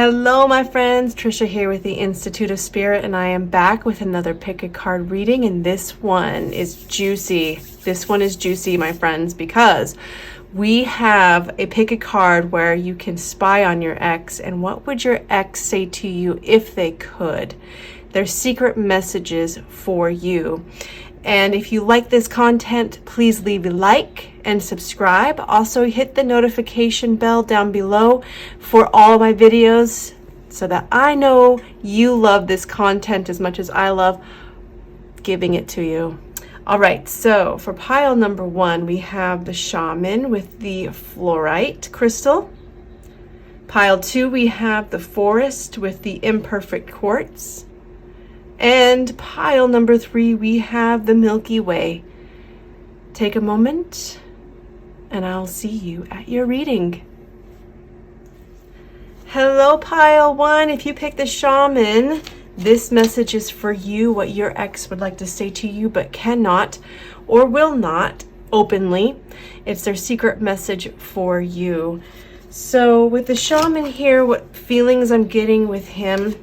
Hello my friends, Trisha here with the Institute of Spirit, and I am back with another pick a card reading, and this one is juicy. This one is juicy, my friends, because we have a pick a card where you can spy on your ex, and what would your ex say to you if they could? Their secret messages for you. And if you like this content, please leave a like and subscribe. Also hit the notification bell down below for all my videos so that I know you love this content as much as I love giving it to you. All right, so for pile number 1, we have the Shaman with the Fluorite crystal. Pile 2, we have the Forest with the Imperfect Quartz. And pile number 3, we have the Milky Way. Take a moment and I'll see you at your reading. Hello pile 1, if you picked the Shaman, this message is for you, what your ex would like to say to you but cannot or will not openly. It's their secret message for you. So with the Shaman here, what feelings I'm getting with him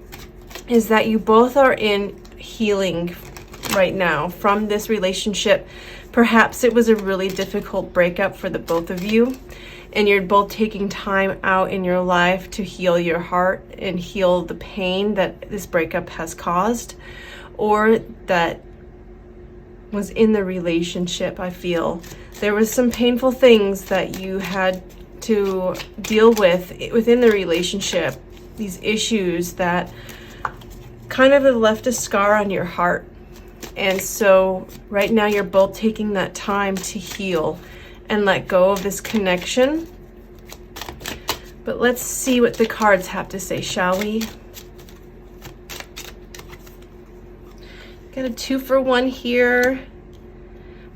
is that you both are in healing right now from this relationship. Perhaps it was a really difficult breakup for the both of you, and you're both taking time out in your life to heal your heart and heal the pain that this breakup has caused, or that was in the relationship. I feel there was some painful things that you had to deal with within the relationship, these issues that kind of have left a scar on your heart. And so right now you're both taking that time to heal and let go of this connection. But let's see what the cards have to say, shall we? Got a 2-for-1 here.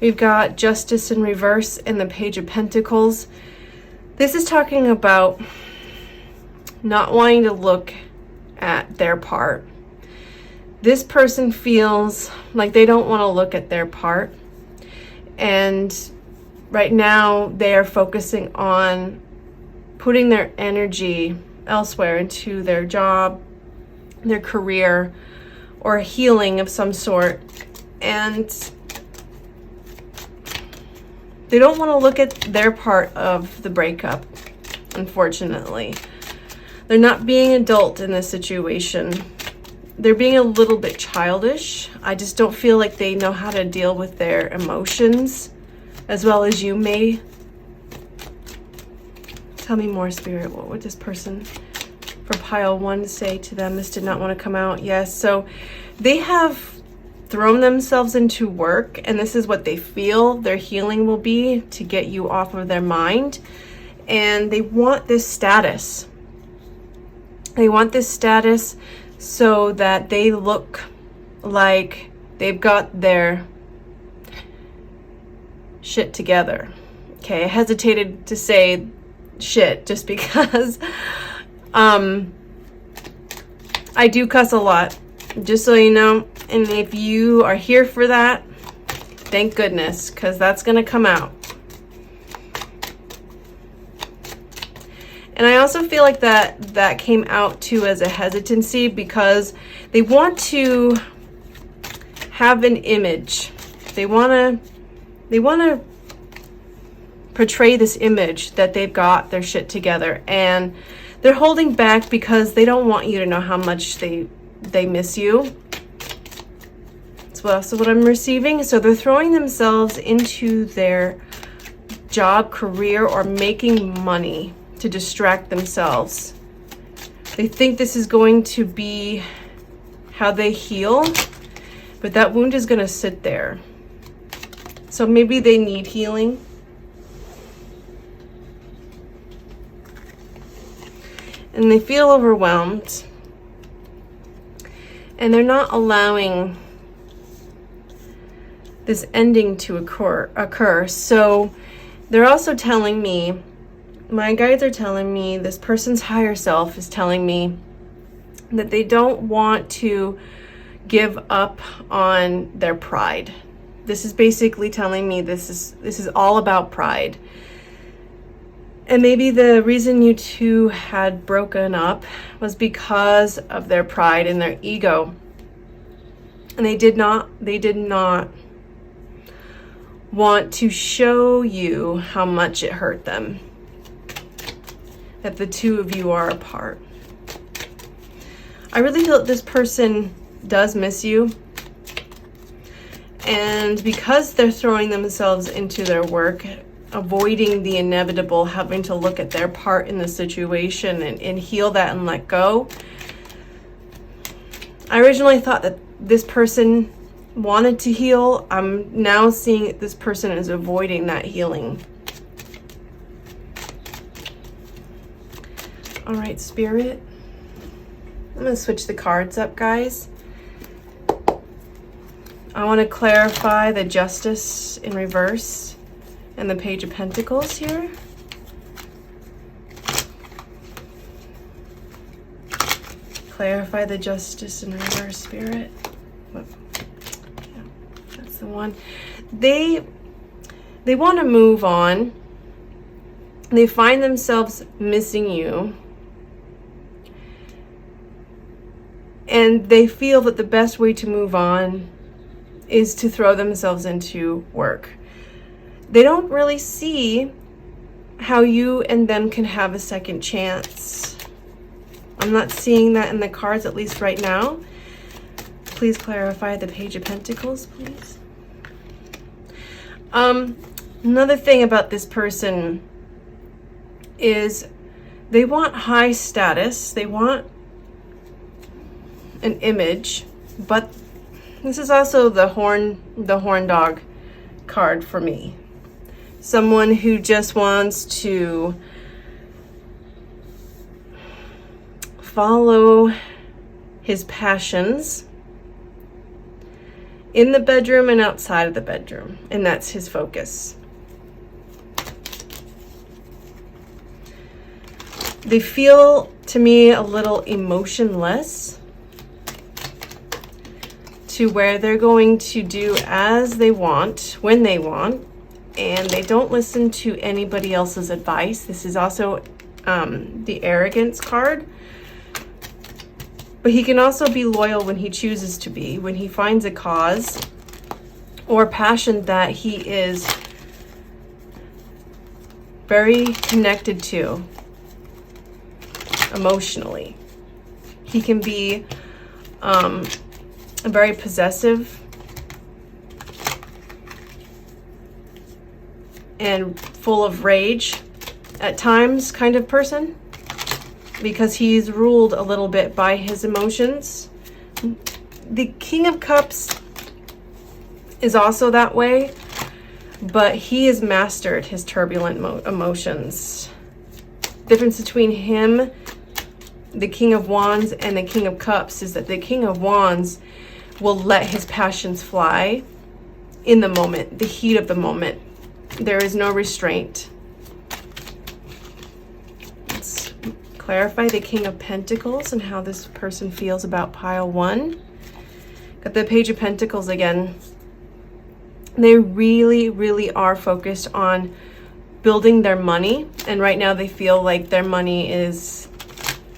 We've got Justice in reverse and the Page of Pentacles. This is talking about not wanting to look at their part. This person feels like they don't want to look at their part, and right now they are focusing on putting their energy elsewhere into their job, their career, or a healing of some sort, and they don't want to look at their part of the breakup, unfortunately. They're not being adult in this situation. They're being a little bit childish. I just don't feel like they know how to deal with their emotions as well as you may. Tell me more, Spirit. What would this person for pile 1 say to them? This did not want to come out. Yes, so they have thrown themselves into work, and this is what they feel their healing will be, to get you off of their mind. And they want this status. They want this status so that they look like they've got their shit together. Okay, I hesitated to say shit just because I do cuss a lot, just so you know. And if you are here for that, thank goodness, because that's gonna come out. And I also feel like that came out too as a hesitancy, because they want to have an image. They want to portray this image that they've got their shit together, and they're holding back because they don't want you to know how much they miss you. That's also what I'm receiving. So they're throwing themselves into their job, career, or making money to distract themselves. They think this is going to be how they heal, but that wound is going to sit there. So maybe they need healing. And they feel overwhelmed. And they're not allowing this ending to occur. So they're also telling me, my guides are telling me, this person's higher self is telling me that they don't want to give up on their pride. This is basically telling me this is all about pride. And maybe the reason you two had broken up was because of their pride and their ego. And they did not want to show you how much it hurt them that the two of you are apart. I really feel that this person does miss you. And because they're throwing themselves into their work, avoiding the inevitable, having to look at their part in the situation and heal that and let go. I originally thought that this person wanted to heal. I'm now seeing that this person is avoiding that healing. All right, Spirit. I'm going to switch the cards up, guys. I want to clarify the Justice in reverse and the Page of Pentacles here. Clarify the Justice in reverse, Spirit. Yeah, that's the one. They want to move on. They find themselves missing you. And they feel that the best way to move on is to throw themselves into work. They don't really see how you and them can have a second chance. I'm not seeing that in the cards, at least right now. Please clarify the Page of Pentacles, please. Another thing about this person is they want high status. They want an image, but this is also the horn dog card for me. Someone who just wants to follow his passions in the bedroom and outside of the bedroom, and that's his focus. They feel, to me, a little emotionless, to where they're going to do as they want, when they want, and they don't listen to anybody else's advice. This is also the Arrogance card. But he can also be loyal when he chooses to be, when he finds a cause or passion that he is very connected to emotionally. He can be very possessive and full of rage at times kind of person, because he's ruled a little bit by his emotions. The King of Cups is also that way, but he has mastered his turbulent emotions. The difference between him, the King of Wands, and the King of Cups is that the King of Wands will let his passions fly in the moment, the heat of the moment. There is no restraint. Let's clarify the King of Pentacles and how this person feels about pile one. Got the Page of Pentacles again. They really, really are focused on building their money. And right now they feel like their money is,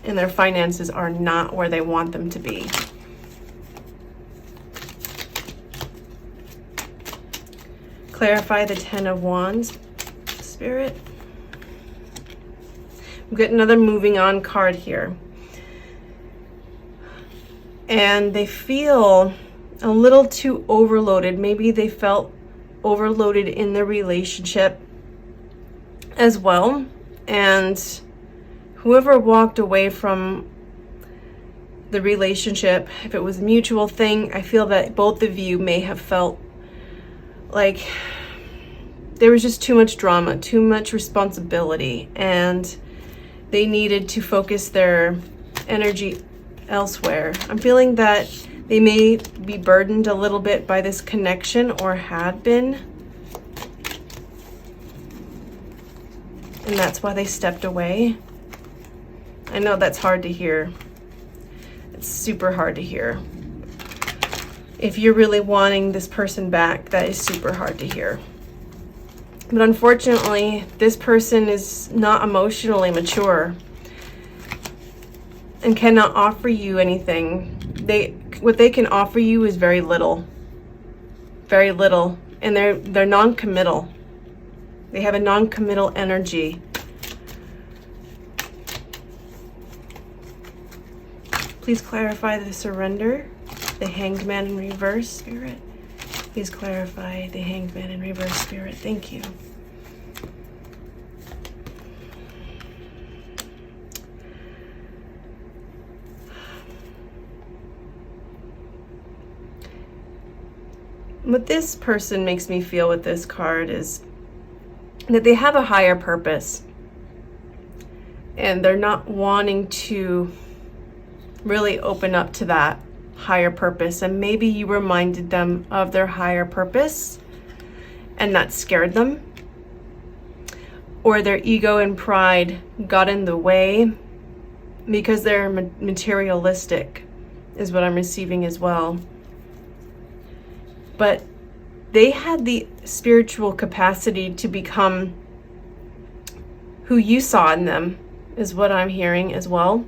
and their finances are not where they want them to be. Clarify the Ten of Wands, Spirit. We get another moving on card here. And they feel a little too overloaded. Maybe they felt overloaded in the relationship as well. And whoever walked away from the relationship, if it was a mutual thing, I feel that both of you may have felt like there was just too much drama, too much responsibility, and they needed to focus their energy elsewhere. I'm feeling that they may be burdened a little bit by this connection, or had been, and that's why they stepped away. I know that's hard to hear. It's super hard to hear. If you're really wanting this person back, that is super hard to hear. But unfortunately, this person is not emotionally mature and cannot offer you anything. What they can offer you is very little. Very little. And they're non-committal. They have a non-committal energy. Please clarify the surrender, the Hanged Man in reverse, Spirit. Please clarify the Hanged Man in reverse, Spirit. Thank you. What this person makes me feel with this card is that they have a higher purpose. And they're not wanting to really open up to that higher purpose. And maybe you reminded them of their higher purpose and that scared them. Or their ego and pride got in the way because they're materialistic, is what I'm receiving as well. But they had the spiritual capacity to become who you saw in them, is what I'm hearing as well.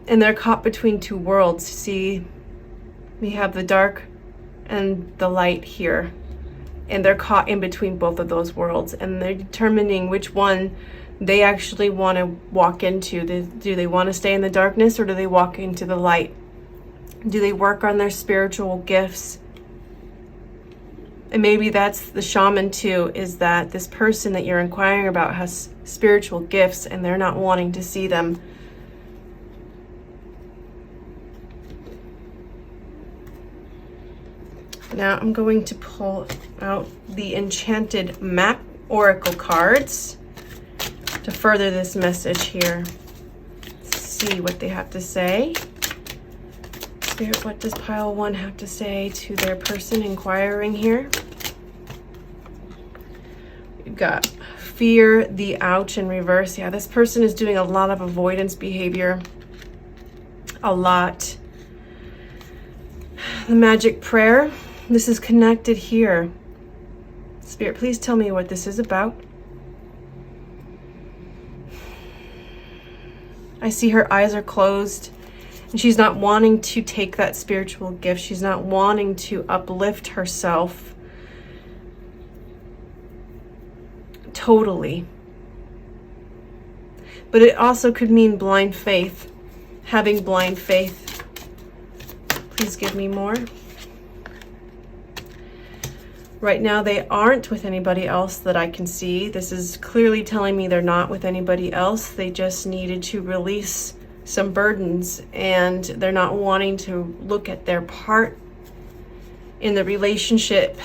And they're caught between two worlds. See, we have the dark and the light here. And they're caught in between both of those worlds. And they're determining which one they actually want to walk into. Do they want to stay in the darkness, or do they walk into the light? Do they work on their spiritual gifts? And maybe that's the shaman too, is that this person that you're inquiring about has spiritual gifts and they're not wanting to see them. Now I'm going to pull out the Enchanted Map Oracle cards to further this message here. Let's see what they have to say. Spirit, what does pile 1 have to say to their person inquiring here? We've got fear, the ouch in reverse. Yeah, this person is doing a lot of avoidance behavior. A lot. The magic prayer. This is connected here. Spirit, please tell me what this is about. I see her eyes are closed and she's not wanting to take that spiritual gift. She's not wanting to uplift herself totally. But it also could mean blind faith, having blind faith. Please give me more. Right now, they aren't with anybody else that I can see. This is clearly telling me they're not with anybody else. They just needed to release some burdens, and they're not wanting to look at their part in the relationship.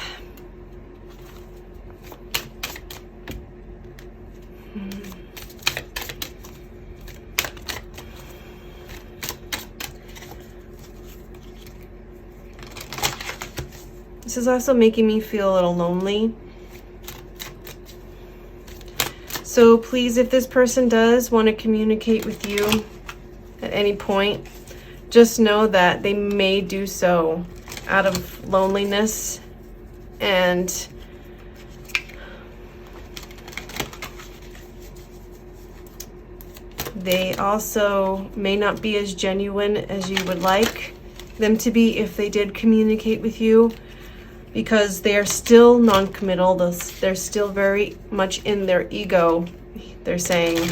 This is also making me feel a little lonely. So please, if this person does want to communicate with you at any point, just know that they may do so out of loneliness, and they also may not be as genuine as you would like them to be if they did communicate with you, because they are still non-committal. They're still very much in their ego, they're saying.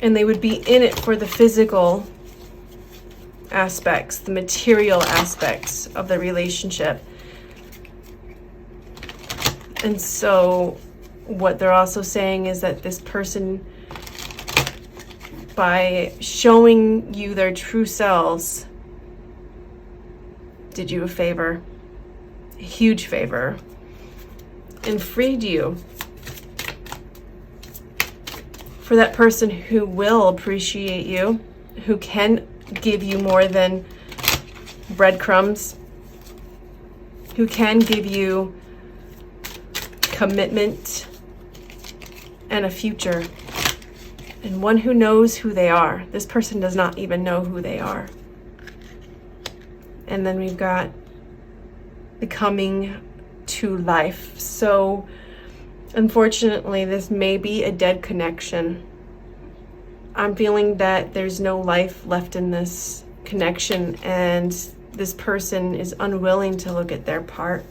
And they would be in it for the physical aspects, the material aspects of the relationship. And so what they're also saying is that this person, by showing you their true selves, did you a favor, a huge favor, and freed you. For that person who will appreciate you, who can give you more than breadcrumbs, who can give you commitment and a future, and one who knows who they are. This person does not even know who they are. And then we've got coming to life. So unfortunately, this may be a dead connection. I'm feeling that there's no life left in this connection, and this person is unwilling to look at their part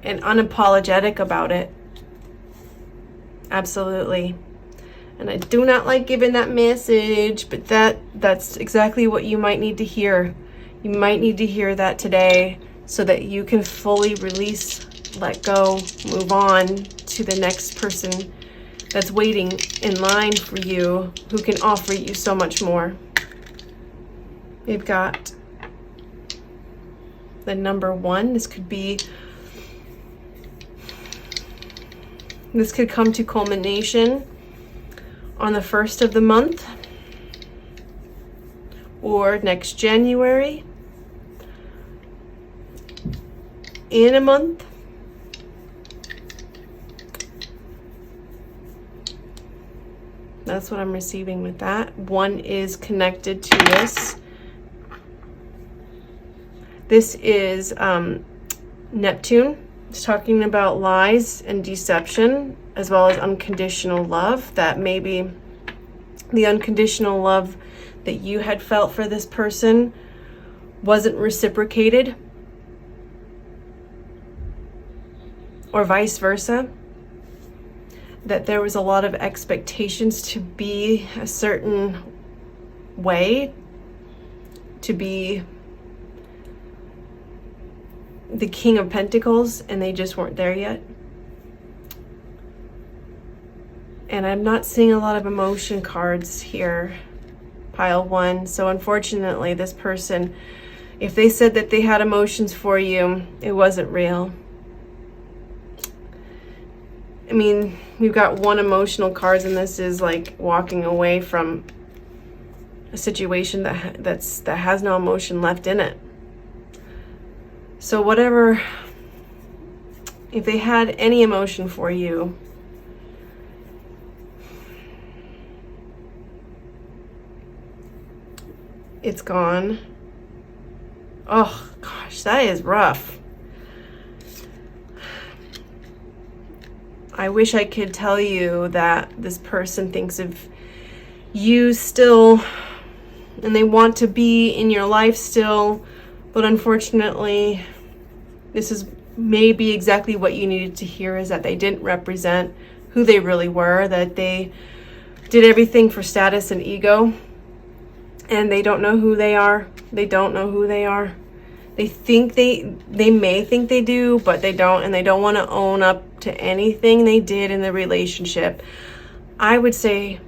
and unapologetic about it. Absolutely. And I do not like giving that message, but that's exactly what you might need to hear. You might need to hear that today so that you can fully release, let go, move on to the next person that's waiting in line for you, who can offer you so much more. We've got the number 1. This could come to culmination on the 1st of the month or next January, in a month. That's what I'm receiving with that. 1 is connected to this. This is Neptune. It's talking about lies and deception, as well as unconditional love. That maybe the unconditional love that you had felt for this person wasn't reciprocated, or vice versa. That there was a lot of expectations to be a certain way, to be the King of Pentacles, and they just weren't there yet. And I'm not seeing a lot of emotion cards here, pile 1. So unfortunately, this person, if they said that they had emotions for you, it wasn't real. I mean, we've got 1 emotional card, and this is like walking away from a situation that has no emotion left in it. So whatever, if they had any emotion for you, it's gone. Oh gosh, that is rough. I wish I could tell you that this person thinks of you still and they want to be in your life still, but unfortunately, this is maybe exactly what you needed to hear, is that they didn't represent who they really were, that they did everything for status and ego, and they don't know who they are. They don't know who they are. They think they may think they do, but they don't, and they don't want to own up to anything they did in the relationship. I would say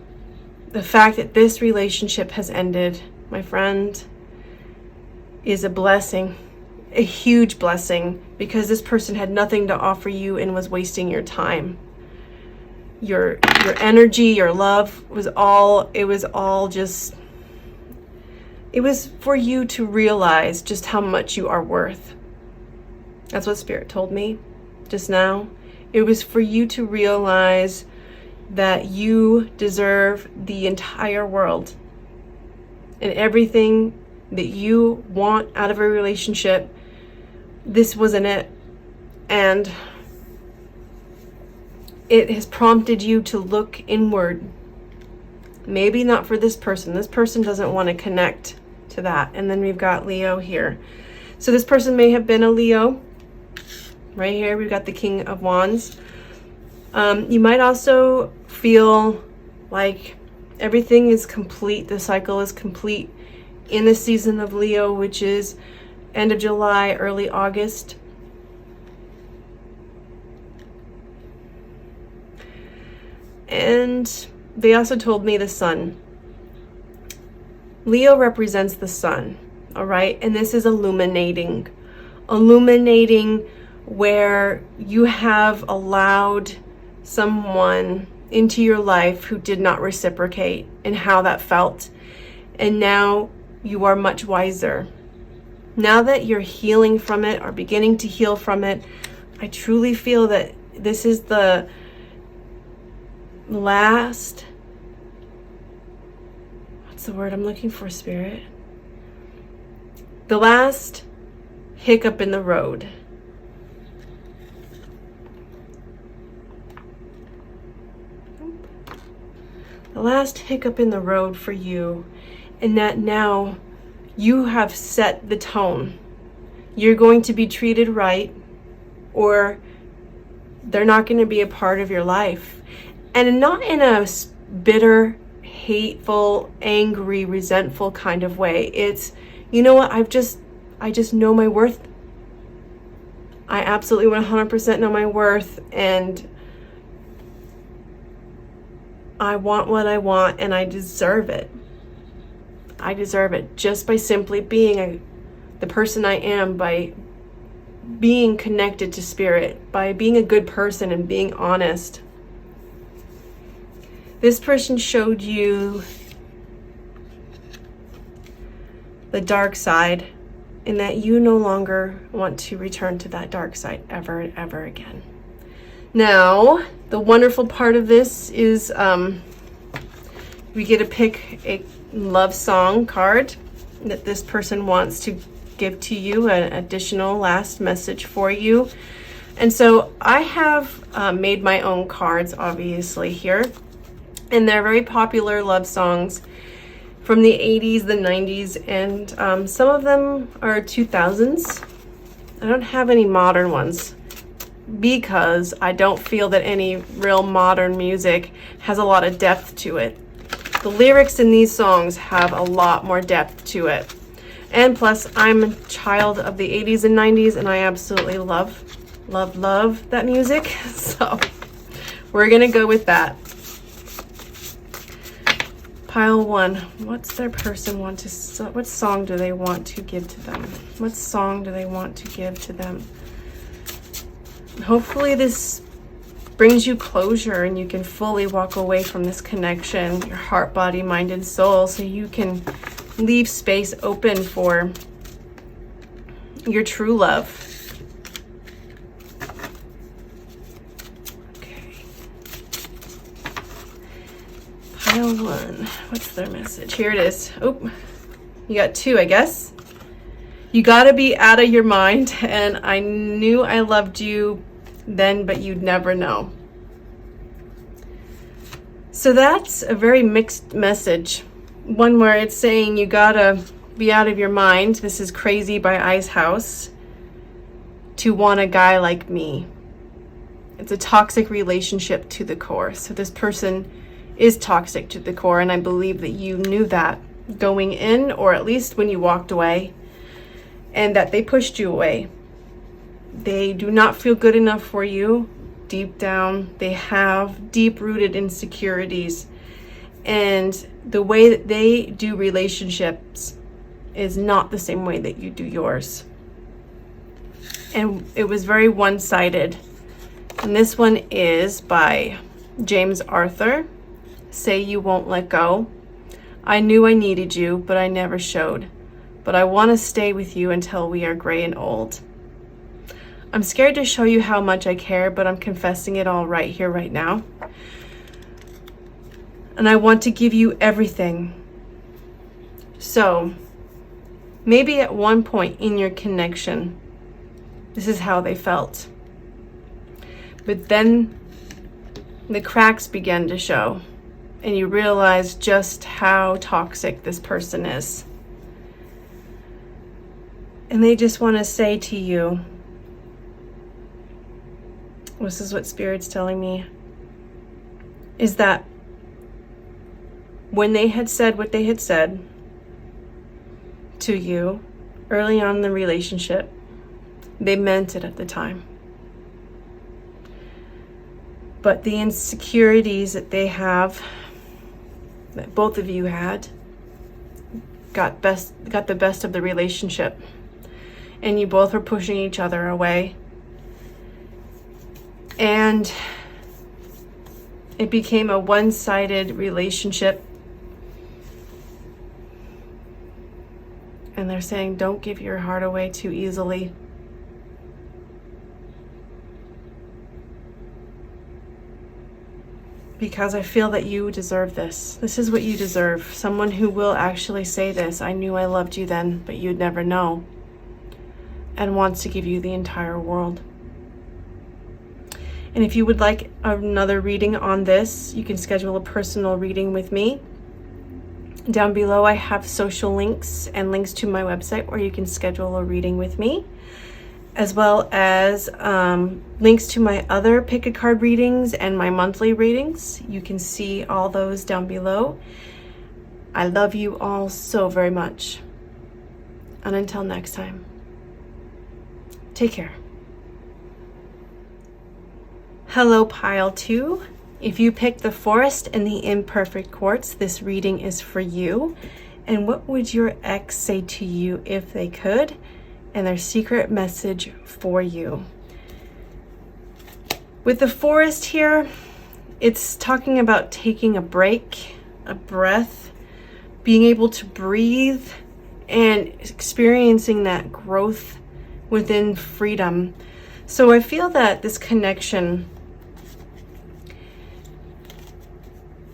the fact that this relationship has ended, my friend, is a blessing, a huge blessing, because this person had nothing to offer you and was wasting your time. Your energy, your love was all it was for you to realize just how much you are worth. That's what Spirit told me just now. It was for you to realize that you deserve the entire world and everything that you want out of a relationship. This wasn't it. And it has prompted you to look inward. Maybe not for this person. This person doesn't want to connect to that. And then we've got Leo here. So this person may have been a Leo. Right here, we've got the King of Wands. You might also feel like everything is complete. The cycle is complete in the season of Leo, which is end of July, early August. And they also told me the sun. Leo represents the sun, all right? And this is illuminating where you have allowed someone into your life who did not reciprocate, and how that felt. And now you are much wiser. Now that you're healing from it, or beginning to heal from it, I truly feel that this is the last, what's the word I'm looking for, Spirit? The last hiccup in the road. The last hiccup in the road for you, and that now you have set the tone. You're going to be treated right, or they're not going to be a part of your life. And not in a bitter, hateful, angry, resentful kind of way. It's, you know what, I just know my worth. I absolutely 100% know my worth, and I want what I want, and I deserve it. I deserve it just by simply being the person I am, by being connected to spirit, by being a good person and being honest. This person showed you the dark side, and that you no longer want to return to that dark side ever and ever again. Now, the wonderful part of this is we get to pick a love song card that this person wants to give to you, an additional last message for you. And so I have made my own cards, obviously, here. And they're very popular love songs from the 80s, the 90s, and some of them are 2000s. I don't have any modern ones because I don't feel that any real modern music has a lot of depth to it. The lyrics in these songs have a lot more depth to it. And plus, I'm a child of the 80s and 90s, and I absolutely love that music. So we're gonna go with that. Pile 1, what's their person want to, what song do they want to give to them? What song do they want to give to them? Hopefully this brings you closure and you can fully walk away from this connection, your heart, body, mind, and soul, so you can leave space open for your true love. Pile 1, what's their message? Here it is. Oh, you got 2, I guess. You gotta be out of your mind, and I knew I loved you then, but you'd never know. So that's a very mixed message. One where it's saying you gotta be out of your mind. This is Crazy by Ice House. To want a guy like me. It's a toxic relationship to the core. So this person is toxic to the core, and I believe that you knew that going in, or at least when you walked away, and that they pushed you away. They do not feel good enough for you. Deep down, they have deep-rooted insecurities, and the way that they do relationships is not the same way that you do yours. And it was very one-sided. And this one is by James Arthur. Say you won't let go. I knew I needed you, but I never showed. But I want to stay with you until we are gray and old. I'm scared to show you how much I care, but I'm confessing it all right here, right now. And I want to give you everything. So, maybe at one point in your connection, this is how they felt. But then the cracks began to show, and you realize just how toxic this person is. And they just want to say to you, this is what Spirit's telling me, is that when they had said what they had said to you early on in the relationship, they meant it at the time. But the insecurities that they have, that both of you had, got the best of the relationship. And you both were pushing each other away. And it became a one-sided relationship. And they're saying, don't give your heart away too easily. Because I feel that you deserve this. This is what you deserve. Someone who will actually say this. I knew I loved you then, but you'd never know. and wants to give you the entire world. And if you would like another reading on this, you can schedule a personal reading with me. Down below, I have social links and links to my website where you can schedule a reading with me, as well as links to my other pick a card readings and my monthly readings. You can see all those down below. I love you all so very much. And until next time, take care. Hello, pile 2. If you picked the Forest and the Imperfect Quartz, this reading is for you. And what would your ex say to you if they could? And their secret message for you. With the Forest here, it's talking about taking a break, a breath, being able to breathe, and experiencing that growth within freedom. So I feel that this connection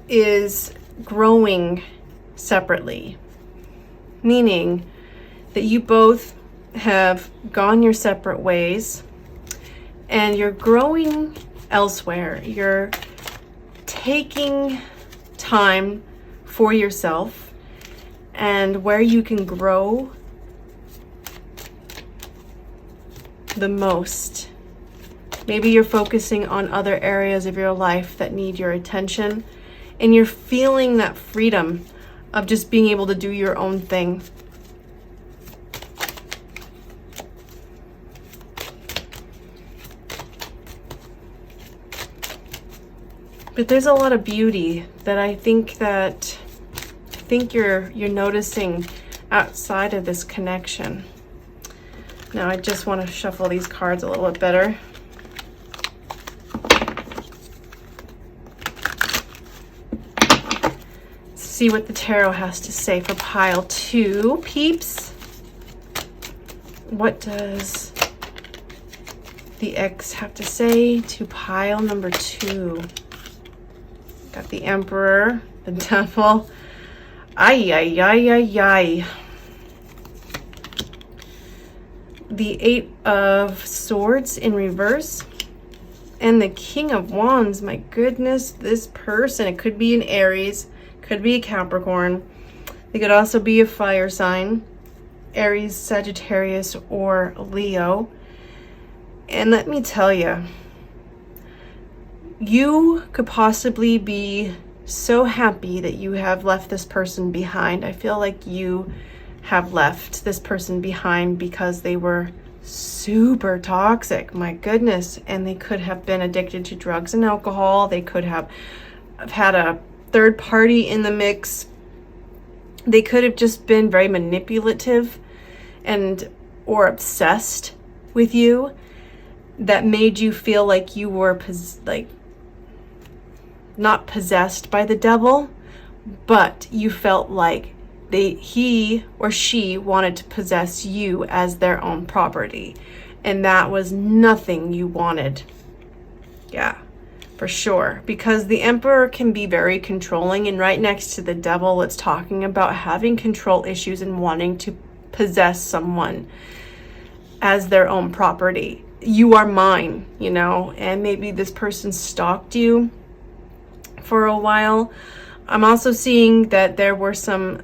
is growing separately, meaning that you both have gone your separate ways and you're growing elsewhere. You're taking time for yourself and where you can grow the most. Maybe you're focusing on other areas of your life that need your attention, and you're feeling that freedom of just being able to do your own thing. But there's a lot of beauty that I think you're noticing outside of this connection. Now I just want to shuffle these cards a little bit better. See what the tarot has to say for pile 2, peeps. What does the ex have to say to pile number 2? Got the Emperor, the Devil. Ay, ay, ay, ay, ay. The 8 of Swords in reverse. And the King of Wands. My goodness, this person. It could be an Aries. Could be a Capricorn. They could also be a fire sign. Aries, Sagittarius, or Leo. And let me tell you, you could possibly be so happy that you have left this person behind. I feel like you have left this person behind because they were super toxic. My goodness. And they could have been addicted to drugs and alcohol. They could have had a third party in the mix. They could have just been very manipulative and or obsessed with you that made you feel like you were not possessed by the devil, but you felt like he or she wanted to possess you as their own property, and that was nothing you wanted. Yeah, for sure, because the Emperor can be very controlling, and right next to the Devil, it's talking about having control issues and wanting to possess someone as their own property. You are mine, you know, and maybe this person stalked you for a while. I'm also seeing that there were some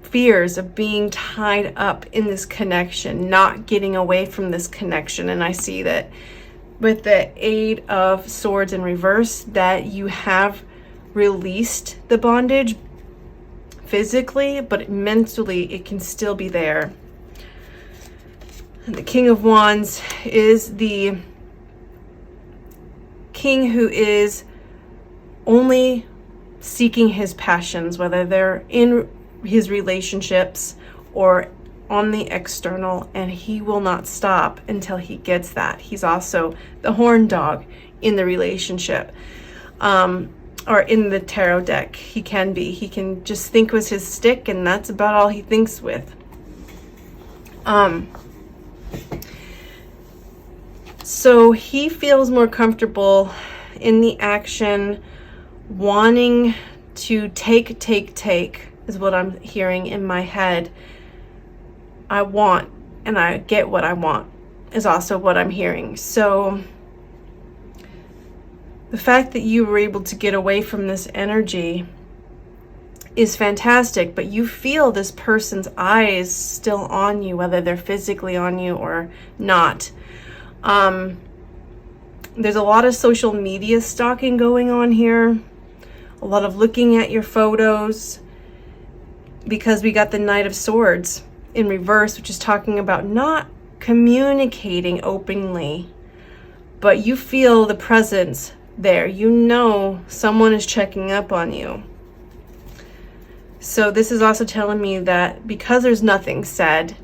fears of being tied up in this connection, not getting away from this connection. And I see that with the 8 of Swords in reverse, that you have released the bondage physically, but mentally it can still be there. And the King of Wands is the king who is only seeking his passions, whether they're in his relationships or on the external, and he will not stop until he gets that. He's also the horn dog in the relationship, or in the tarot deck. He can just think with his stick, and that's about all he thinks with. So he feels more comfortable in the action, wanting to take is what I'm hearing in my head. I want and I get what I want, is also what I'm hearing. So the fact that you were able to get away from this energy is fantastic, but you feel this person's eyes still on you, whether they're physically on you or not. There's a lot of social media stalking going on here, a lot of looking at your photos, because we got the Knight of Swords in reverse, which is talking about not communicating openly, but you feel the presence there. You know someone is checking up on you. So this is also telling me that because there's nothing said,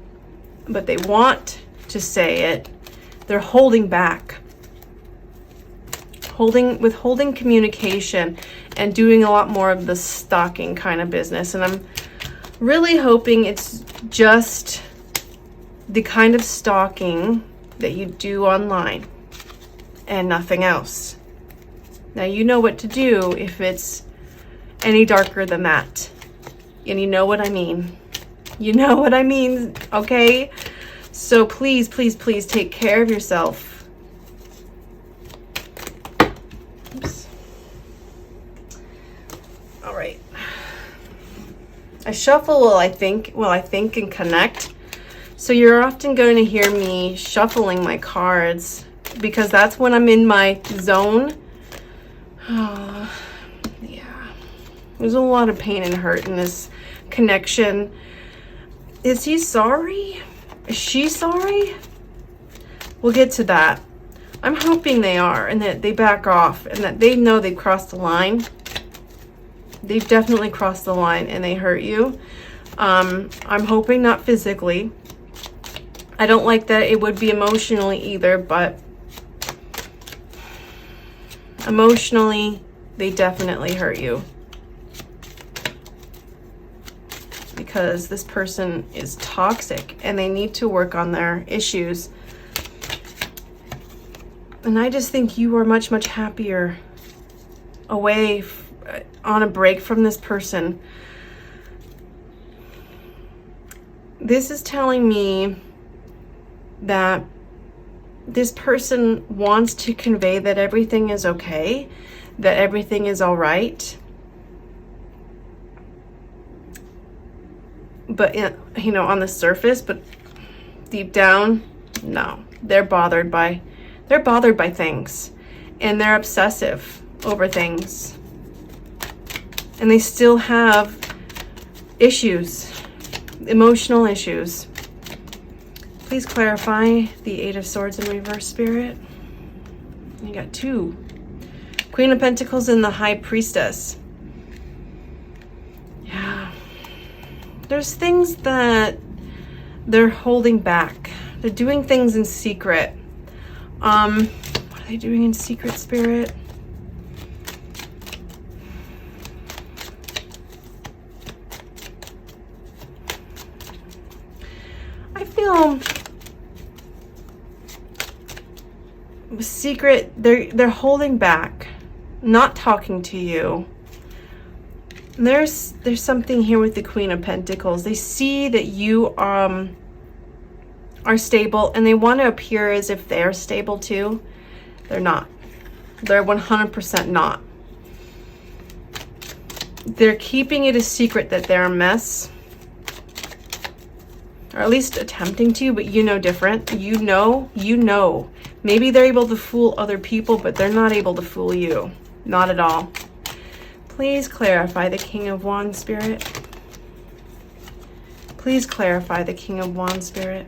but they want to say it, they're holding back. Withholding communication and doing a lot more of the stalking kind of business. And I'm really hoping it's just the kind of stalking that you do online and nothing else. Now you know what to do if it's any darker than that. And you know what I mean. You know what I mean, okay? So please, please, please take care of yourself. Oops. All right. I shuffle while I think and connect. So you're often going to hear me shuffling my cards because that's when I'm in my zone. Oh, yeah. There's a lot of pain and hurt in this connection. Is he sorry? Is she sorry? We'll get to that. I'm hoping they are, and that they back off, and that they know they've crossed the line. They've definitely crossed the line and they hurt you. I'm hoping not physically. I don't like that it would be emotionally either, but emotionally, they definitely hurt you. Because this person is toxic and they need to work on their issues. And I just think you are much, much happier away on a break from this person. This is telling me that this person wants to convey that everything is okay, that everything is all right. But, you know, on the surface, but deep down, no. They're bothered by things. And they're obsessive over things. And they still have issues, emotional issues. Please clarify the Eight of Swords in reverse, Spirit. You got 2. Queen of Pentacles and the High Priestess. Yeah. There's things that they're holding back. They're doing things in secret. What are they doing in secret, Spirit? I feel secret, they're holding back, not talking to you. There's something here with the Queen of Pentacles. They see that you are stable and they want to appear as if they're stable too. They're not. They're 100% not. They're keeping it a secret that they're a mess. Or at least attempting to, but you know different. You know. Maybe they're able to fool other people, but they're not able to fool you. Not at all. Please clarify the King of Wands, Spirit. Please clarify the King of Wands, Spirit.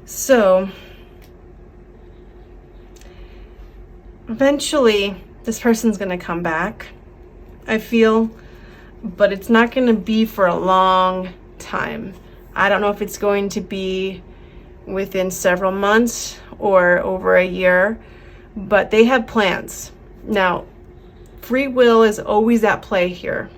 So, eventually, this person's going to come back, I feel, but it's not going to be for a long time. I don't know if it's going to be within several months or over a year, but they have plans. Now, free will is always at play here.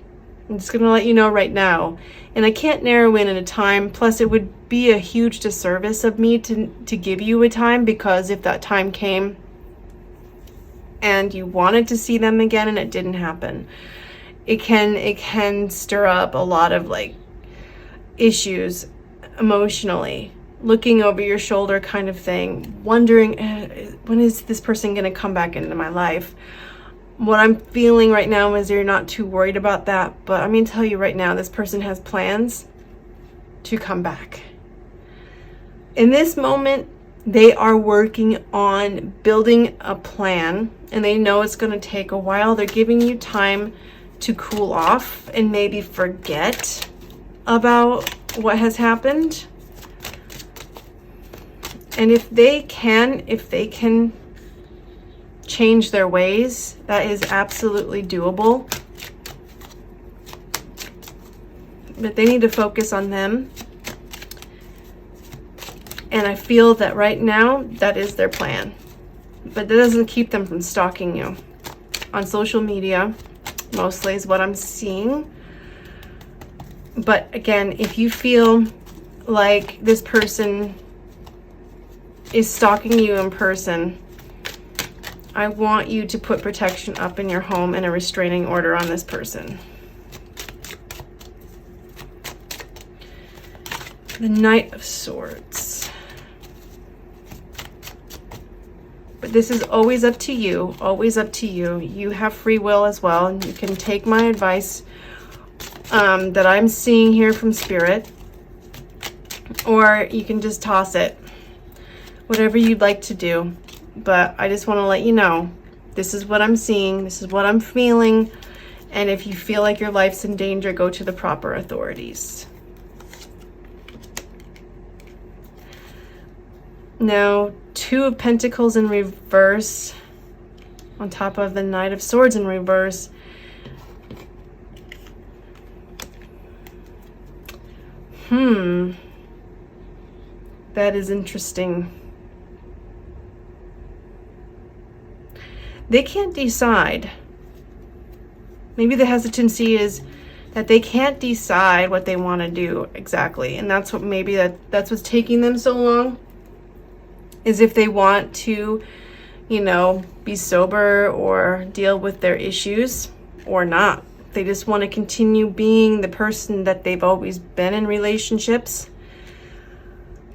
I'm just going to let you know right now. And I can't narrow in at a time. Plus, it would be a huge disservice of me to give you a time, because if that time came and you wanted to see them again and it didn't happen, it can stir up a lot of issues emotionally, looking over your shoulder kind of thing, wondering, when is this person going to come back into my life? What I'm feeling right now is you're not too worried about that, but I'm going to tell you right now, this person has plans to come back. In this moment, they are working on building a plan, and they know it's going to take a while. They're giving you time to cool off and maybe forget about what has happened. And if they can change their ways, that is absolutely doable. But they need to focus on them. And I feel that right now, that is their plan. But that doesn't keep them from stalking you. On social media, mostly is what I'm seeing. But again, if you feel like this person is stalking you in person, I want you to put protection up in your home and a restraining order on this person. The Knight of Swords. But this is always up to you, always up to you. You have free will as well, and you can take my advice that I'm seeing here from Spirit, or you can just toss it. Whatever you'd like to do. But I just want to let you know, this is what I'm seeing, this is what I'm feeling, and if you feel like your life's in danger, go to the proper authorities. Now, Two of Pentacles in reverse on top of the Knight of Swords in reverse. That is interesting. They can't decide. Maybe the hesitancy is that they can't decide what they want to do exactly. And that's what that's what's taking them so long. Is if they want to, be sober or deal with their issues or not. They just want to continue being the person that they've always been in relationships.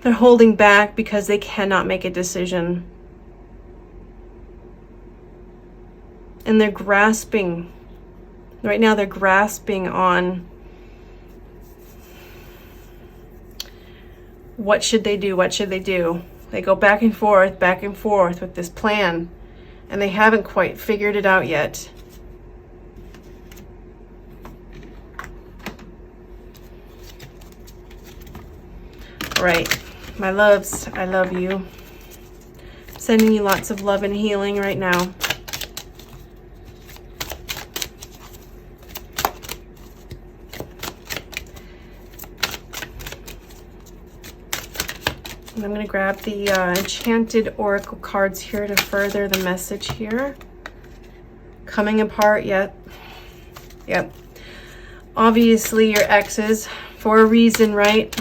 They're holding back because they cannot make a decision. And they're grasping. Right now they're grasping on what should they do? What should they do? They go back and forth with this plan, and they haven't quite figured it out yet. All right, my loves, I love you. Sending you lots of love and healing right now. And I'm going to grab the Enchanted Oracle cards here to further the message here. Coming apart yet. Yep. Obviously your exes for a reason, right?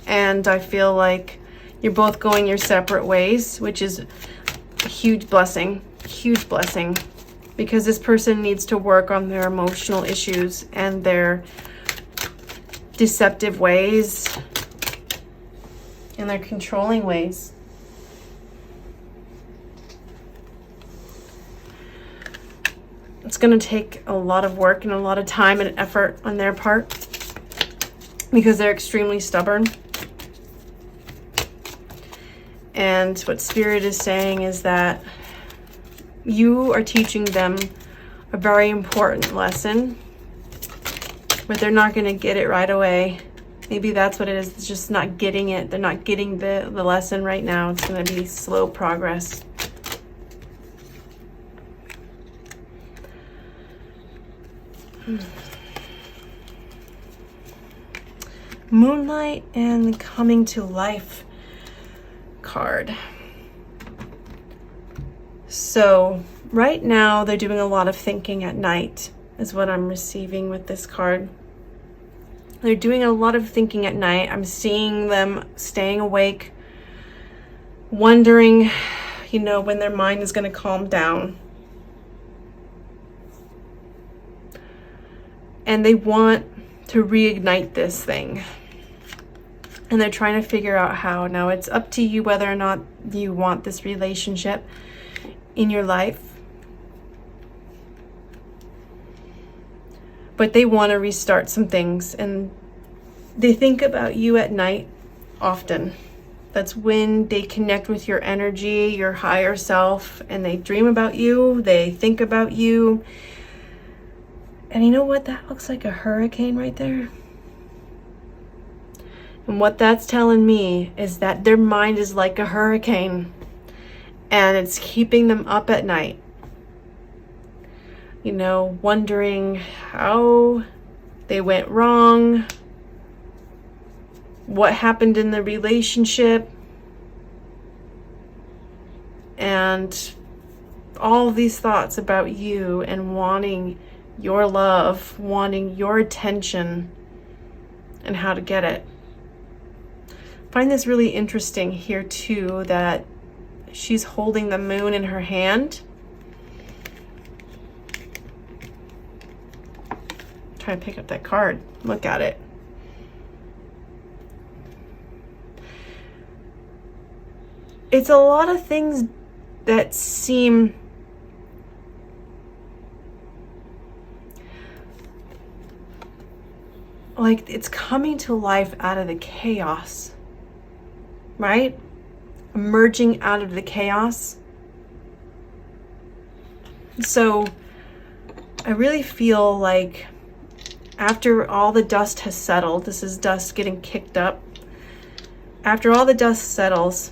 And I feel like you're both going your separate ways, which is a huge blessing. Huge blessing. Because this person needs to work on their emotional issues and their deceptive ways. And their controlling ways. It's going to take a lot of work and a lot of time and effort on their part because they're extremely stubborn. And what Spirit is saying is that you are teaching them a very important lesson, but they're not going to get it right away. Maybe that's what it is. It's just not getting it. They're not getting the lesson right now. It's going to be slow progress. Moonlight and Coming to Life card. So right now they're doing a lot of thinking at night is what I'm receiving with this card. They're doing a lot of thinking at night. I'm seeing them staying awake, wondering, when their mind is going to calm down. And they want to reignite this thing. and they're trying to figure out how. Now, it's up to you whether or not you want this relationship in your life. But they want to restart some things, and they think about you at night often. That's when they connect with your energy, your higher self, and they dream about you, they think about you. And you know what? That looks like a hurricane right there. And what that's telling me is that their mind is like a hurricane, and it's keeping them up at night. You know, wondering how they went wrong, what happened in the relationship, and all of these thoughts about you and wanting your love, wanting your attention, and how to get it. I find this really interesting here too, that she's holding the moon in her hand. Try to pick up that card. Look at it. It's a lot of things that seem like it's coming to life out of the chaos, right? Emerging out of the chaos. So I really feel like after all the dust has settled, this is dust getting kicked up. After all the dust settles,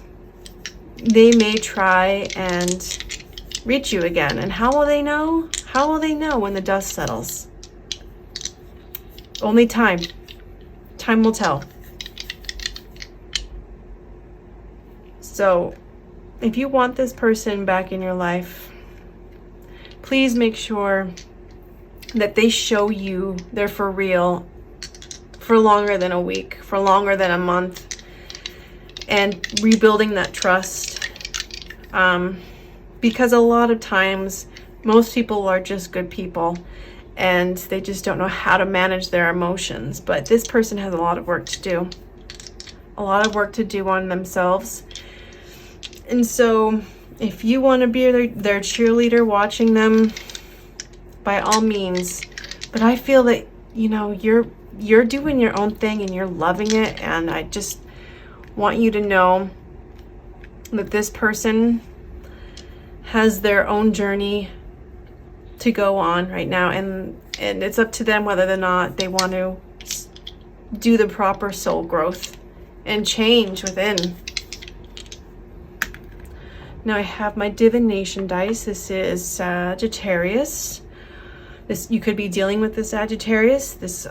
they may try and reach you again. And how will they know? How will they know when the dust settles? Only time. Time will tell. So, if you want this person back in your life, please make sure that they show you they're for real for longer than a week, for longer than a month. And rebuilding that trust, because a lot of times most people are just good people and they just don't know how to manage their emotions. But this person has a lot of work to do, a lot of work to do on themselves. And so if you want to be their cheerleader watching them, by all means. But I feel that, you know, you're doing your own thing and you're loving it, and I just want you to know that this person has their own journey to go on right now, and it's up to them whether or not they want to do the proper soul growth and change within. Now I have my divination dice. This is Sagittarius. You could be dealing with the Sagittarius. This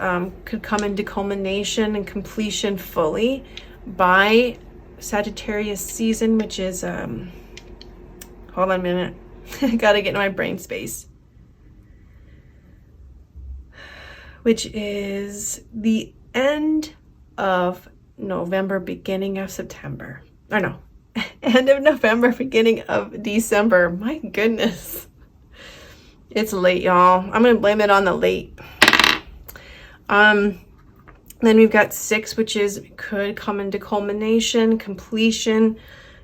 could come into culmination and completion fully by Sagittarius season, which is hold on a minute. I gotta get in my brain space. Which is the end of November, beginning of September. Or no, end of November, beginning of December. My goodness. It's late, y'all. I'm gonna blame it on the late. Then we've got 6, which is could come into culmination, completion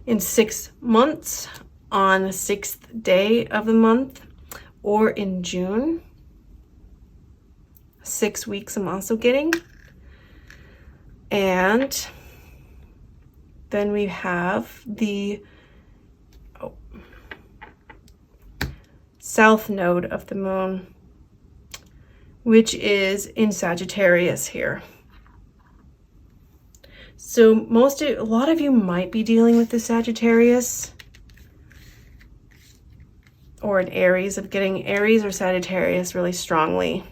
in 6 months on the 6th day of the month, or in June. 6 weeks I'm also getting. And then we have the south node of the moon, which is in Sagittarius here. So a lot of you might be dealing with the Sagittarius or an Aries, of getting Aries or Sagittarius really strongly.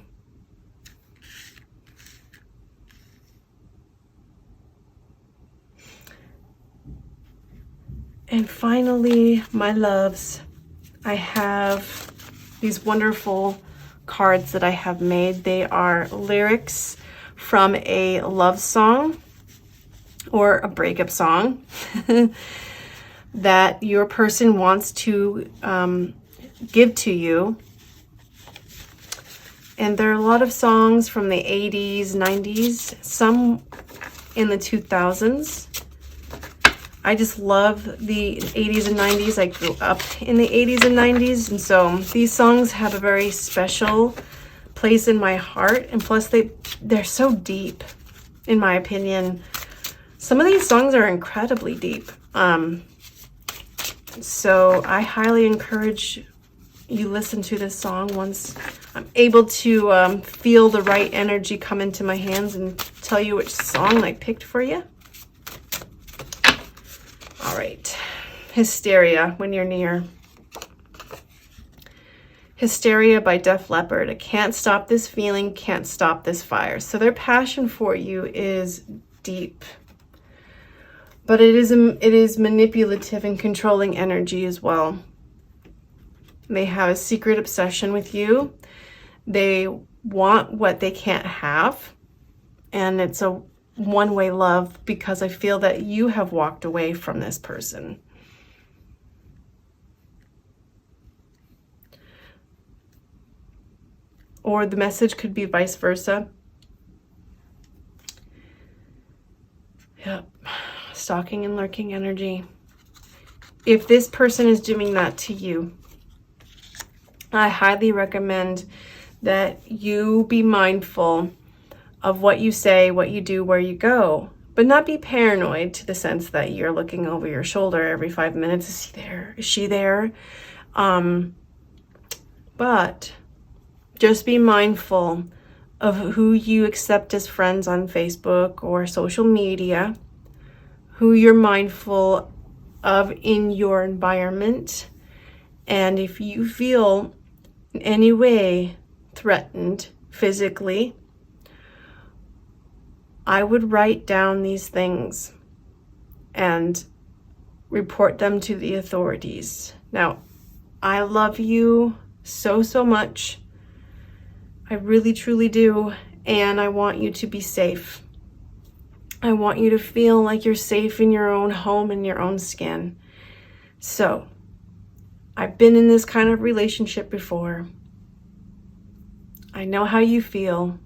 And finally, my loves, I have these wonderful cards that I have made. They are lyrics from a love song or a breakup song that your person wants to give to you. And there are a lot of songs from the 80s, 90s. Some in the 2000s. I just love the 80s and 90s. I grew up in the 80s and 90s, and so these songs have a very special place in my heart, and plus they're so deep, in my opinion. Some of these songs are incredibly deep. So I highly encourage you listen to this song once I'm able to feel the right energy come into my hands and tell you which song I picked for you. All right, Hysteria, When You're Near. Hysteria by Def Leppard. I can't stop this feeling, can't stop this fire. So their passion for you is deep, but it is manipulative and controlling energy as well. They have a secret obsession with you. They want what they can't have, and it's a one-way love, because I feel that you have walked away from this person. Or the message could be vice versa. Yep, stalking and lurking energy. If this person is doing that to you, I highly recommend that you be mindful of what you say, what you do, where you go, but not be paranoid to the sense that you're looking over your shoulder every 5 minutes. Is he there? Is she there? But just be mindful of who you accept as friends on Facebook or social media, who you're mindful of in your environment. And if you feel in any way threatened physically, I would write down these things and report them to the authorities. Now, I love you so, so much. I really, truly do. And I want you to be safe. I want you to feel like you're safe in your own home, in your own skin. So, I've been in this kind of relationship before. I know how you feel.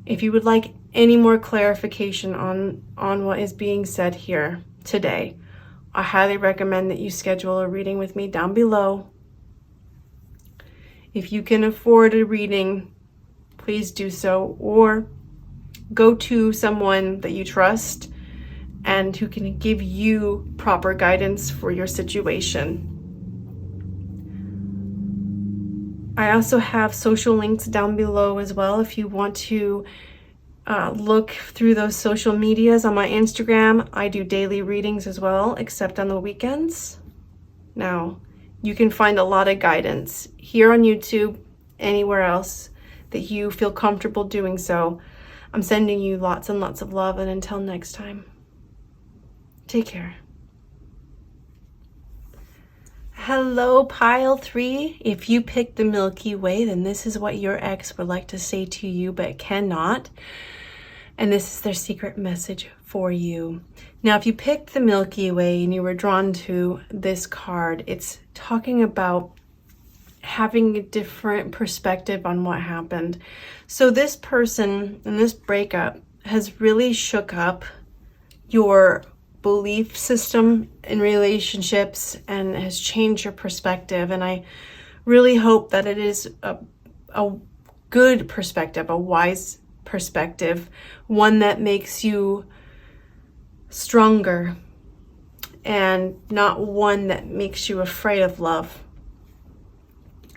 If you would like any more clarification on what is being said here today, I highly recommend that you schedule a reading with me down below. If you can afford a reading, please do so, or go to someone that you trust and who can give you proper guidance for your situation. I also have social links down below as well if you want to look through those social medias. On my Instagram, I do daily readings as well, except on the weekends. Now, you can find a lot of guidance here on YouTube, anywhere else that you feel comfortable doing so. I'm sending you lots and lots of love, and until next time, take care. Hello, pile 3. If you picked the Milky Way, then this is what your ex would like to say to you but cannot. And this is their secret message for you. Now, if you picked the Milky Way and you were drawn to this card, it's talking about having a different perspective on what happened. So this person and this breakup has really shook up your belief system in relationships and has changed your perspective. And I really hope that it is a good perspective, a wise perspective, one that makes you stronger and not one that makes you afraid of love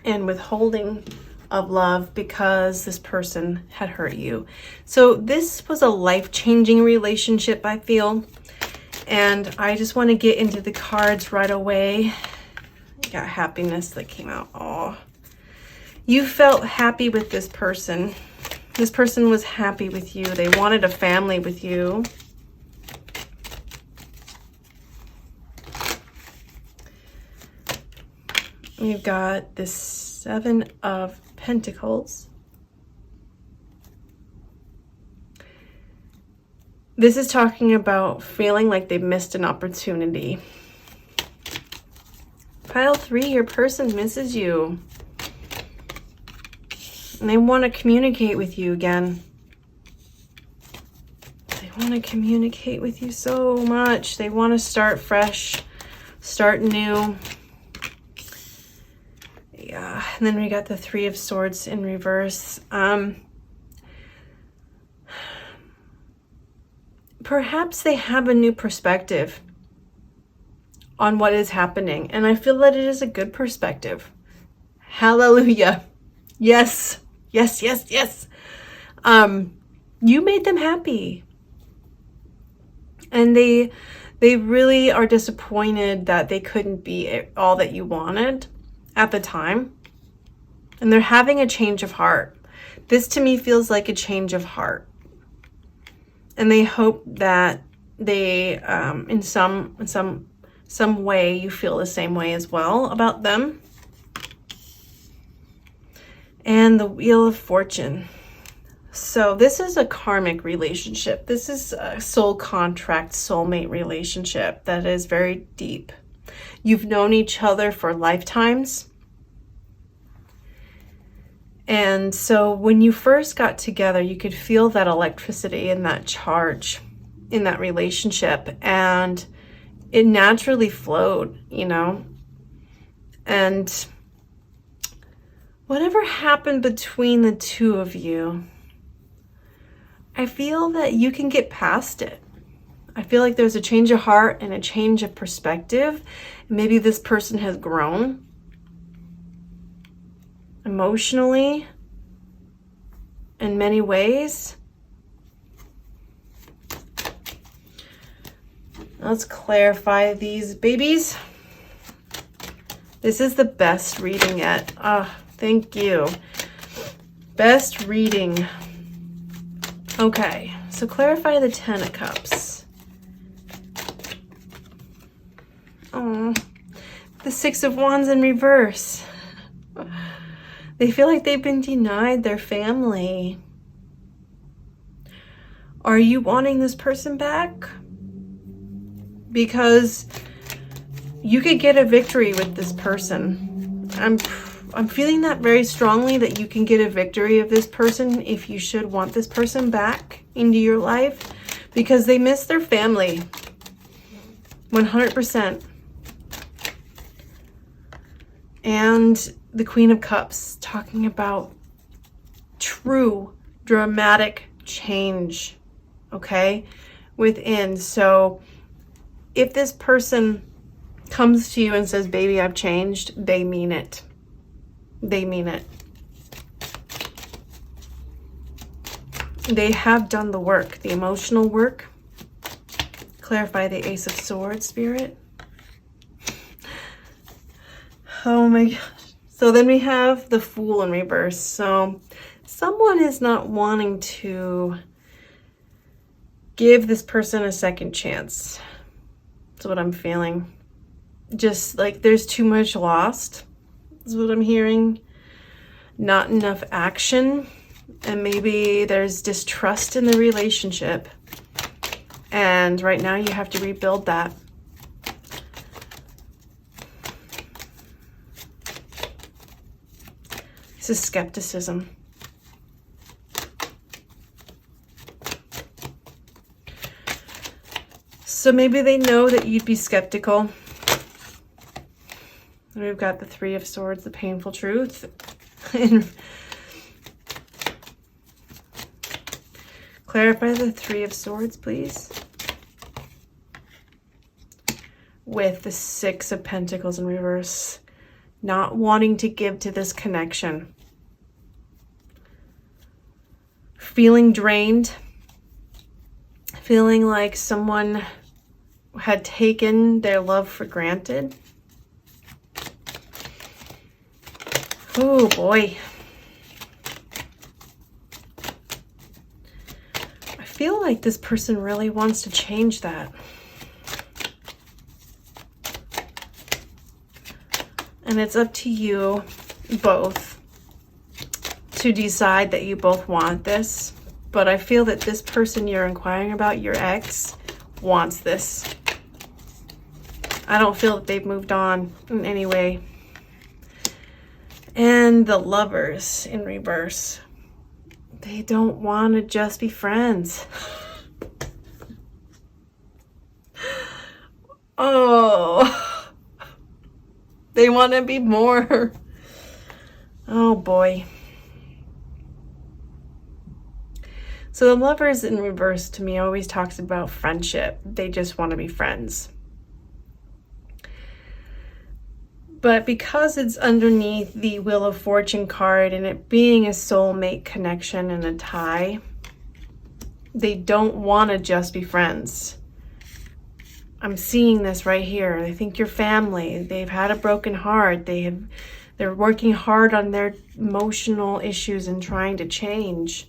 and withholding of love because this person had hurt you. So this was a life-changing relationship, I feel. And I just want to get into the cards right away. Got happiness that came out. Oh, you felt happy with this person. This person was happy with you. They wanted a family with you. We've got the 7 of Pentacles. This is talking about feeling like they missed an opportunity. Pile 3, your person misses you. And they want to communicate with you again. They want to communicate with you so much. They want to start fresh, start new. Yeah, and then we got the Three of Swords in reverse. Perhaps they have a new perspective on what is happening, and I feel that it is a good perspective. Hallelujah. Yes, yes, yes, yes. You made them happy, and they really are disappointed that they couldn't be all that you wanted at the time, and they're having a change of heart. This to me feels like a change of heart, and they hope that they in some way you feel the same way as well about them. And the Wheel of Fortune. So this is a karmic relationship. This is a soul contract, soulmate relationship that is very deep. You've known each other for lifetimes. And so when you first got together, you could feel that electricity and that charge in that relationship. And it naturally flowed, you know. And whatever happened between the two of you, I feel that you can get past it. I feel like there's a change of heart and a change of perspective. Maybe this person has grown emotionally in many ways. Let's clarify these babies. This is the best reading yet. Thank you. Best reading. Okay, so clarify the Ten of Cups. Oh, the Six of Wands in reverse. They feel like they've been denied their family. Are you wanting this person back? Because you could get a victory with this person. I'm feeling that very strongly, that you can get a victory of this person if you should want this person back into your life, because they miss their family 100%. And the Queen of Cups, talking about true dramatic change, okay, within. So if this person comes to you and says, baby, I've changed, they mean it. They mean it. They have done the work, the emotional work. Clarify the Ace of Swords, Spirit. Oh my gosh. So then we have the Fool in reverse. So someone is not wanting to give this person a second chance. That's what I'm feeling. Just like there's too much lost, is what I'm hearing. Not enough action. And maybe there's distrust in the relationship. And right now you have to rebuild that. This is skepticism. So maybe they know that you'd be skeptical. We've got the Three of Swords, the painful truth. And clarify the Three of Swords, please. With the Six of Pentacles in reverse. Not wanting to give to this connection. Feeling drained. Feeling like someone had taken their love for granted. Oh boy. I feel like this person really wants to change that. And it's up to you both to decide that you both want this. But I feel that this person you're inquiring about, your ex, wants this. I don't feel that they've moved on in any way. And the Lovers in reverse. They don't want to just be friends. Oh, they want to be more. Oh boy. So the Lovers in reverse to me always talks about friendship. They just want to be friends. But because it's underneath the Wheel of Fortune card and it being a soulmate connection and a tie, they don't want to just be friends. I'm seeing this right here. They think you're family. They've had a broken heart. They're working hard on their emotional issues and trying to change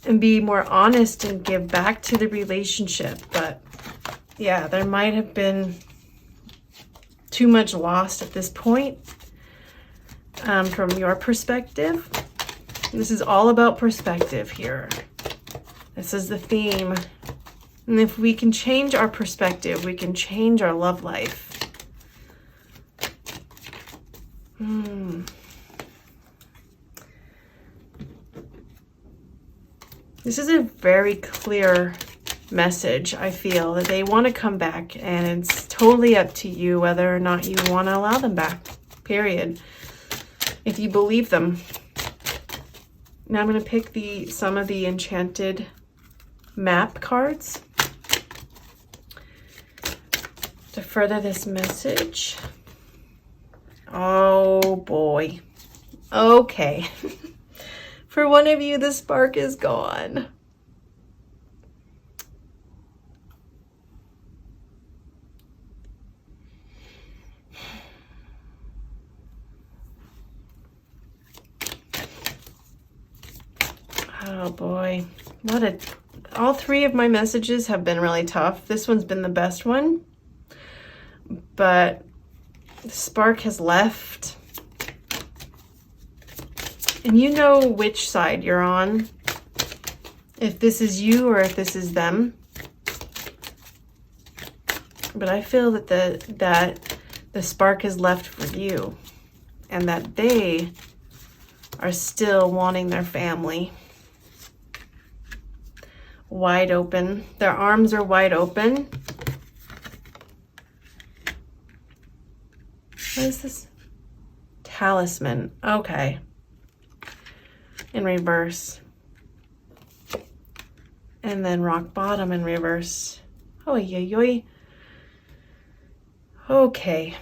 and be more honest and give back to the relationship. But yeah, there might have been too much lost at this point from your perspective. This is all about perspective here. This is the theme. And if we can change our perspective, we can change our love life. This is a very clear message, I feel, that they want to come back, and it's totally up to you whether or not you want to allow them back, period. If you believe them. Now I'm going to pick some of the Enchanted map cards to further this message. Oh boy. Okay. For one of you, the spark is gone. Oh boy. All three of my messages have been really tough. This one's been the best one. But the spark has left. And you know which side you're on. If this is you or if this is them. But I feel that the spark is left for you. And that they are still wanting their family. Wide open. Their arms are wide open. What is this? Talisman. Okay. In reverse. And then rock bottom in reverse. Oh, yoy. Okay.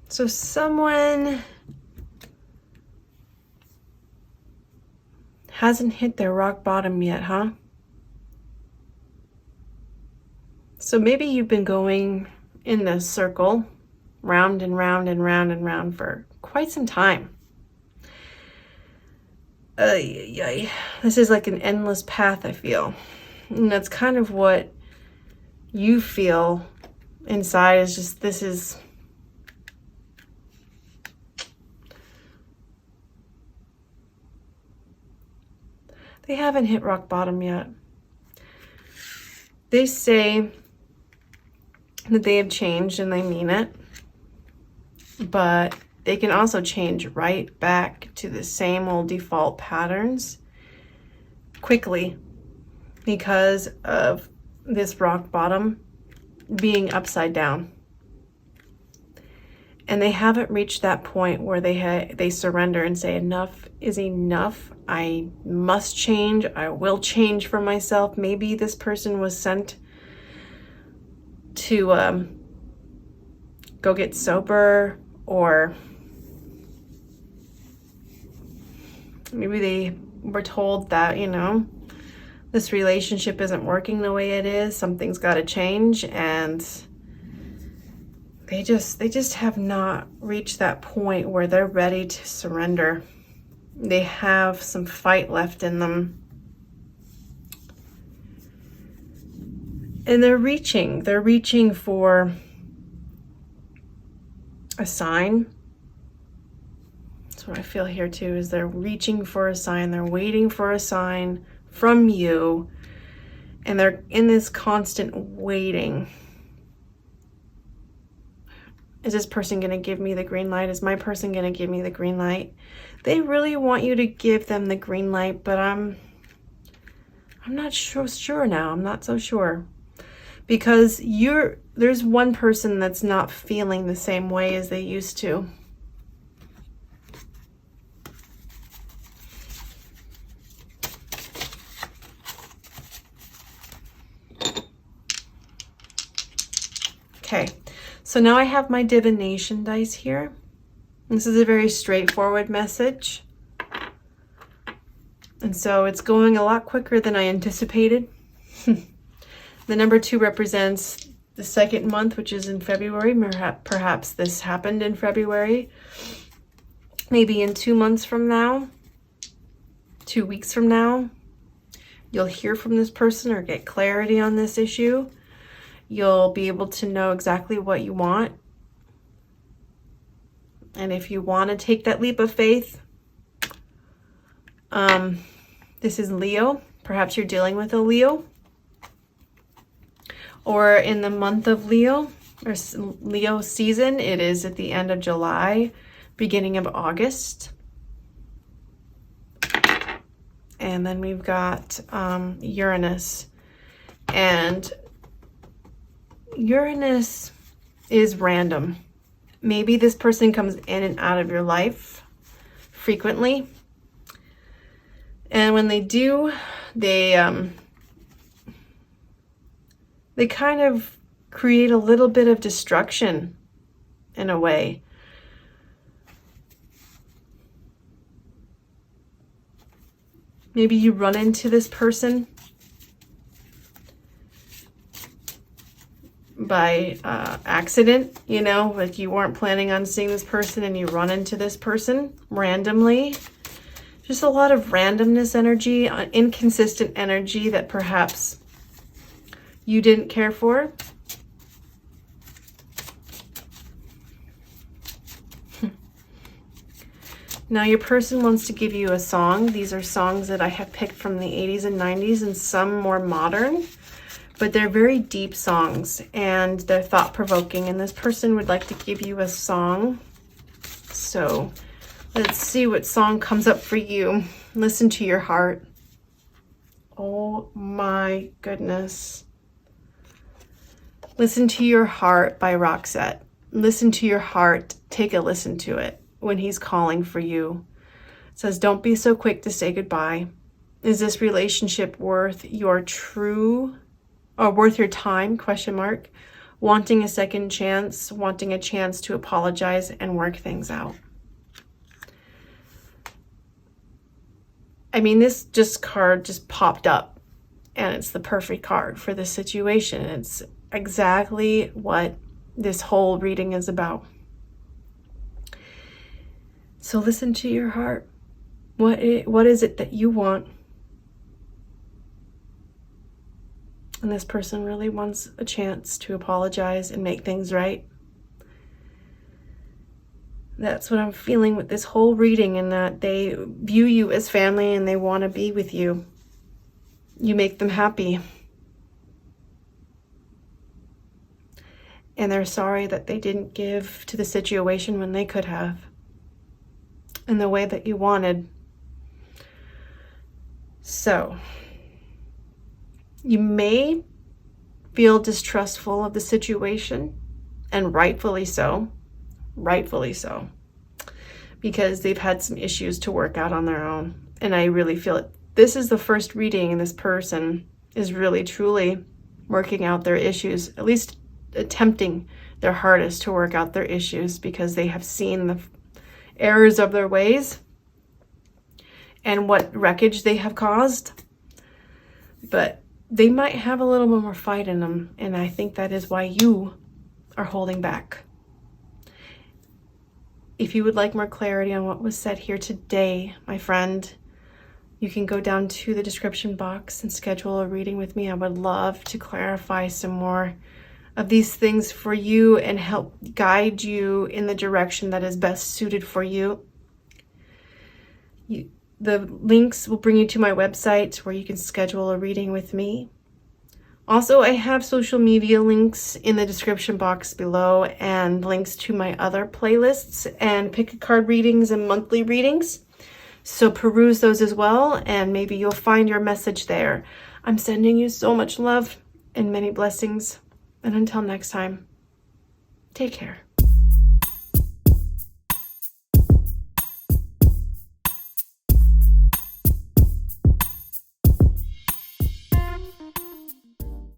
So someone hasn't hit their rock bottom yet, huh? So maybe you've been going in this circle, round and round and round and round for quite some time. This is like an endless path, I feel. And that's kind of what you feel inside, is just this is... They haven't hit rock bottom yet. They say that they have changed and they mean it, but they can also change right back to the same old default patterns quickly because of this rock bottom being upside down. And they haven't reached that point where they surrender and say enough is enough. I must change. I will change for myself. Maybe this person was sent to go get sober, or maybe they were told that, you know, this relationship isn't working the way it is. Something's got to change, and they just have not reached that point where they're ready to surrender. They have some fight left in them. And they're reaching for a sign. That's what I feel here too, is they're reaching for a sign. They're waiting for a sign from you. And they're in this constant waiting. Is this person going to give me the green light? Is my person going to give me the green light? They really want you to give them the green light, but I'm not sure now. I'm not so sure. because there's one person that's not feeling the same way as they used to. Okay, so now I have my divination dice here. This is a very straightforward message. And so it's going a lot quicker than I anticipated. The number 2 represents the second month, which is in February. Perhaps this happened in February. Maybe in 2 months from now, 2 weeks from now, you'll hear from this person or get clarity on this issue. You'll be able to know exactly what you want. And if you want to take that leap of faith, this is Leo. Perhaps you're dealing with a Leo. Or in the month of Leo, or Leo season, it is at the end of July, beginning of August. And then we've got Uranus. And Uranus is random. Maybe this person comes in and out of your life frequently. And when they do, they kind of create a little bit of destruction in a way. Maybe you run into this person by accident, you know, like you weren't planning on seeing this person and you run into this person randomly. Just a lot of randomness energy, inconsistent energy that perhaps you didn't care for. Now your person wants to give you a song. These are songs that I have picked from the 80s and 90s and some more modern, but they're very deep songs and they're thought-provoking, and this person would like to give you a song. So let's see what song comes up for you. Listen to your heart. Oh my goodness. Listen to Your Heart by Roxette. Listen to your heart. Take a listen to it when he's calling for you. It says, don't be so quick to say goodbye. Is this relationship worth your worth your time? ? Wanting a second chance, wanting a chance to apologize and work things out. I mean, this card just popped up and it's the perfect card for this situation. It's exactly what this whole reading is about. So listen to your heart. What is it that you want? And this person really wants a chance to apologize and make things right. That's what I'm feeling with this whole reading, and that they view you as family and they want to be with you. You make them happy. And they're sorry that they didn't give to the situation when they could have, in the way that you wanted. So, you may feel distrustful of the situation, and rightfully so, because they've had some issues to work out on their own. And I really feel it. This is the first reading, and this person is really, truly working out their issues, at least attempting their hardest to work out their issues, because they have seen the errors of their ways and what wreckage they have caused. But they might have a little more fight in them, and I think that is why you are holding back. If you would like more clarity on what was said here today, my friend, you can go down to the description box and schedule a reading with me. I would love to clarify some more of these things for you and help guide you in the direction that is best suited for you. The links will bring you to my website where you can schedule a reading with me. Also, I have social media links in the description box below, and links to my other playlists and pick a card readings and monthly readings. So peruse those as well, and maybe you'll find your message there. I'm sending you so much love, and many blessings. And until next time, take care.